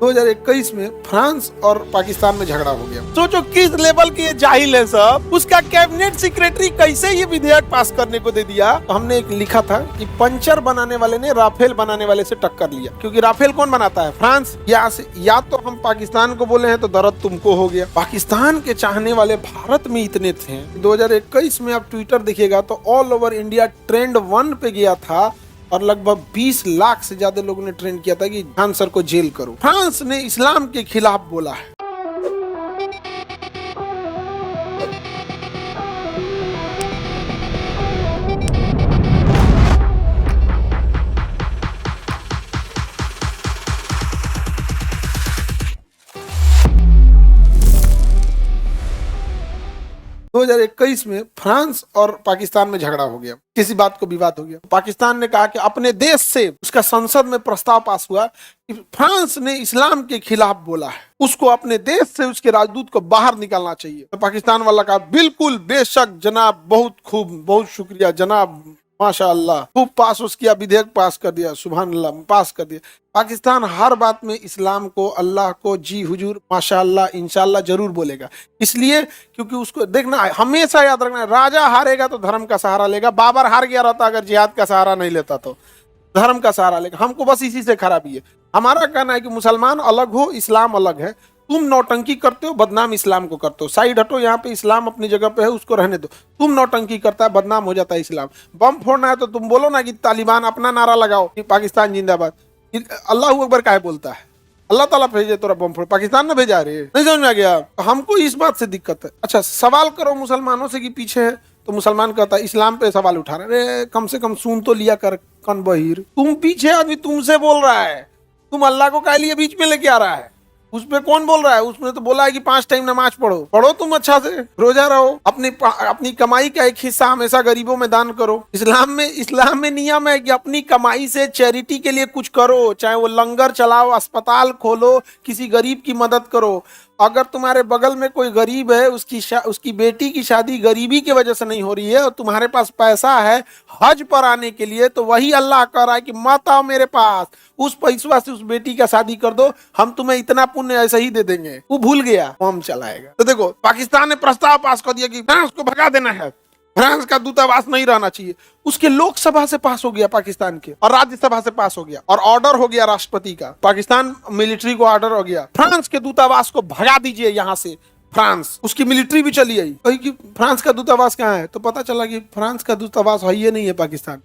2021 में फ्रांस और पाकिस्तान में झगड़ा हो गया। सोचो किस लेवल के जाहिल है सब। उसका कैबिनेट सेक्रेटरी कैसे ये विधेयक पास करने को दे दिया। तो हमने एक लिखा था कि पंचर बनाने वाले ने राफेल बनाने वाले से टक्कर लिया, क्योंकि राफेल कौन बनाता है? फ्रांस। या तो हम पाकिस्तान को बोले हैं तो दर्द तुमको हो गया। पाकिस्तान के चाहने वाले भारत में इतने थे। 2021 में आप ट्विटर देखिएगा तो ऑल ओवर इंडिया ट्रेंड 1 पे गया था और लगभग 20 लाख से ज्यादा लोगों ने ट्रेंड किया था कि खान सर को जेल करो। फ्रांस ने इस्लाम के खिलाफ बोला है। दो 2021 में फ्रांस और पाकिस्तान में झगड़ा हो गया, किसी बात को विवाद हो गया। पाकिस्तान ने कहा कि अपने देश से, उसका संसद में प्रस्ताव पास हुआ कि फ्रांस ने इस्लाम के खिलाफ बोला है, उसको अपने देश से उसके राजदूत को बाहर निकालना चाहिए। तो पाकिस्तान वाला कहा बिल्कुल बेशक जनाब, बहुत खूब, बहुत शुक्रिया जनाब, माशाअल्लाह, खूब पास उस किया, विधेयक पास कर दिया, सुभान अल्लाह, पास कर दिया। पाकिस्तान हर बात में इस्लाम को, अल्लाह को जी हुजूर, माशाअल्लाह, इंशाअल्लाह जरूर बोलेगा। इसलिए क्योंकि उसको देखना, हमेशा याद रखना, राजा हारेगा तो धर्म का सहारा लेगा। बाबर हार गया रहता अगर जिहाद का सहारा नहीं लेता तो धर्म का सहारा लेगा। हमको बस इसी से खराबी है। हमारा कहना है कि मुसलमान अलग हो, इस्लाम अलग है। तुम नौटंकी करते हो, बदनाम इस्लाम को करते हो। साइड हटो, यहाँ पे इस्लाम अपनी जगह पे है, उसको रहने दो। तुम नौटंकी करता है, बदनाम हो जाता है इस्लाम। बम फोड़ना है तो तुम बोलो ना कि तालिबान, अपना नारा लगाओ कि पाकिस्तान जिंदाबाद। अल्लाह अकबर काहे बोलता है? अल्लाह ताला भेजे तोरा बम फोड़, पाकिस्तान ने भेजा रे? नहीं समझ में आ गया? हमको इस बात से दिक्कत है। अच्छा, सवाल करो मुसलमानों से कि पीछे है, तो मुसलमान कहता है इस्लाम पे सवाल उठा रहे। अरे कम से कम सुन तो लिया कर कन बहिर। तुम पीछे आदमी तुमसे बोल रहा है, तुम अल्लाह को काहे लिए बीच में लेके आ रहा है? उसमें कौन बोल रहा है? उसमें तो बोला है कि 5 टाइम नमाज पढ़ो तुम अच्छा से, रोजा रहो, अपनी कमाई का एक हिस्सा हमेशा गरीबों में दान करो। इस्लाम में नियम है कि अपनी कमाई से चैरिटी के लिए कुछ करो, चाहे वो लंगर चलाओ, अस्पताल खोलो, किसी गरीब की मदद करो। अगर तुम्हारे बगल में कोई गरीब है, उसकी बेटी की शादी गरीबी की वजह से नहीं हो रही है और तुम्हारे पास पैसा है हज पर आने के लिए, तो वही अल्लाह कह रहा है कि मत आओ मेरे पास, उस पैसा से उस बेटी का शादी कर दो, हम तुम्हें इतना पुण्य ऐसे ही दे देंगे। वो भूल गया, हम चलाएगा। तो देखो, पाकिस्तान ने प्रस्ताव पास कर दिया कि फ्रांस को भगा देना है, फ्रांस का दूतावास नहीं रहना चाहिए। उसके लोकसभा से पास हो गया पाकिस्तान के, और राज्यसभा से पास हो गया, और ऑर्डर हो गया राष्ट्रपति का। पाकिस्तान मिलिट्री को ऑर्डर हो गया, फ्रांस के दूतावास को भगा दीजिए यहाँ से। फ्रांस, उसकी मिलिट्री भी चली आई। कही कि फ्रांस का दूतावास कहाँ है, तो पता चला कि फ्रांस का दूतावास है ही नहीं है पाकिस्तान।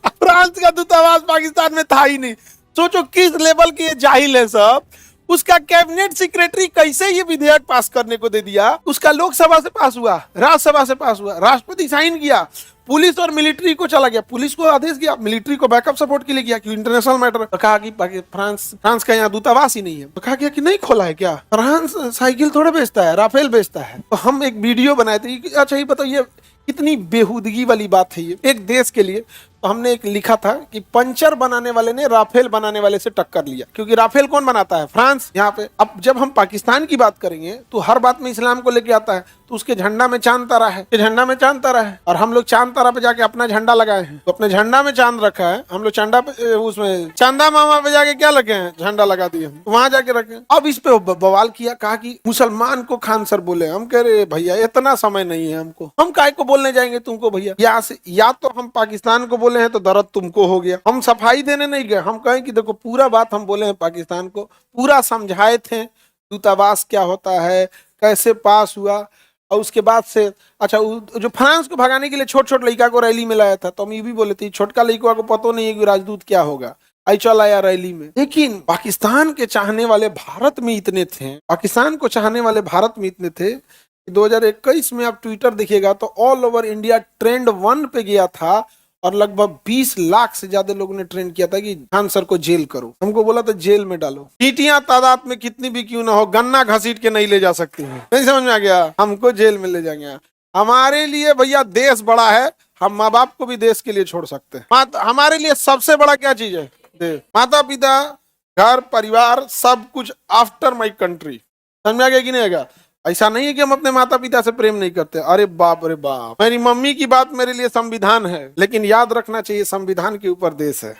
फ्रांस का दूतावास पाकिस्तान में था ही नहीं। सोचो किस लेवल के जाहिल है सब। उसका कैबिनेट सेक्रेटरी कैसे ये विधेयक पास करने को दे दिया। उसका लोकसभा से पास हुआ, राज्यसभा से पास हुआ, राष्ट्रपति साइन किया, पुलिस और मिलिट्री को चला गया, पुलिस को आदेश दिया, मिलिट्री को बैकअप सपोर्ट के लिए किया कि इंटरनेशनल मैटर। तो कहा कि फ्रांस का यहाँ दूतावास ही नहीं है। तो कहा गया कि नहीं खोला है क्या? फ्रांस साइकिल थोड़े बेचता है, राफेल बेचता है। तो हम एक वीडियो बनाए थे। अच्छा ये बताओ, ये कितनी बेहूदगी वाली बात है ये एक देश के लिए। तो हमने एक लिखा था कि पंचर बनाने वाले ने राफेल बनाने वाले से टक्कर लिया, क्योंकि राफेल कौन बनाता है? फ्रांस। यहाँ पे अब जब हम पाकिस्तान की बात करेंगे तो हर बात में इस्लाम को लेके आता है, तो उसके झंडा में चांद तारा है, झंडा में चांद तारा है, और हम लोग चांद तारा पे जाके अपना झंडा लगाए हैं। तो अपने झंडा में चांद रखा है, हम लोग चांदा पे, उसमें चांदा मामा पे जाके क्या लगे हैं? झंडा लगा दिए, तो वहां जाके रखे। अब इस पे बवाल किया, कहा कि मुसलमान को खान सर बोले। हम कह रहे भैया इतना समय नहीं है हमको, हम काय को बोलने जाएंगे तुमको भैया। यहाँ से या तो हम पाकिस्तान को बोले हैं तो दर्द तुमको हो गया। हम सफाई देने नहीं गए, हम कहें कि देखो पूरा बात हम बोले हैं पाकिस्तान को, पूरा समझाए थे दूतावास क्या होता है, कैसे पास हुआ। और उसके बाद से अच्छा, जो फ्रांस को भगाने के लिए छोट लड़का को रैली में लाया था, तो हम ये भी बोले थे छोटका लड़का को पता नहीं है कि राजदूत क्या होगा, आई चल आया रैली में। लेकिन पाकिस्तान के चाहने वाले भारत में इतने थे, पाकिस्तान को चाहने वाले भारत में इतने थे। 2021 में आप ट्विटर देखिएगा तो ऑल ओवर इंडिया ट्रेंड 1 पे गया था और लगभग 20 लाख से ज्यादा लोगों ने ट्रेंड किया था कि खान सर को जेल करो। हमको बोला था जेल में डालो, चींटियां तादाद में कितनी भी क्यों ना हो, गन्ना घसीट के नहीं ले जा सकती हैं। नहीं समझ में आ गया? हमको जेल में ले जाएंगे। हमारे लिए भैया देश बड़ा है, हम माँ बाप को भी देश के लिए छोड़ सकते हैं। हमारे लिए सबसे बड़ा क्या चीज है? देश, माता पिता, घर परिवार, सब कुछ आफ्टर माई कंट्री। समझ में आ गया कि नहीं आएगा? ऐसा नहीं है कि हम अपने माता पिता से प्रेम नहीं करते। अरे बाप रे बाप, मेरी मम्मी की बात मेरे लिए संविधान है, लेकिन याद रखना चाहिए संविधान के ऊपर देश है।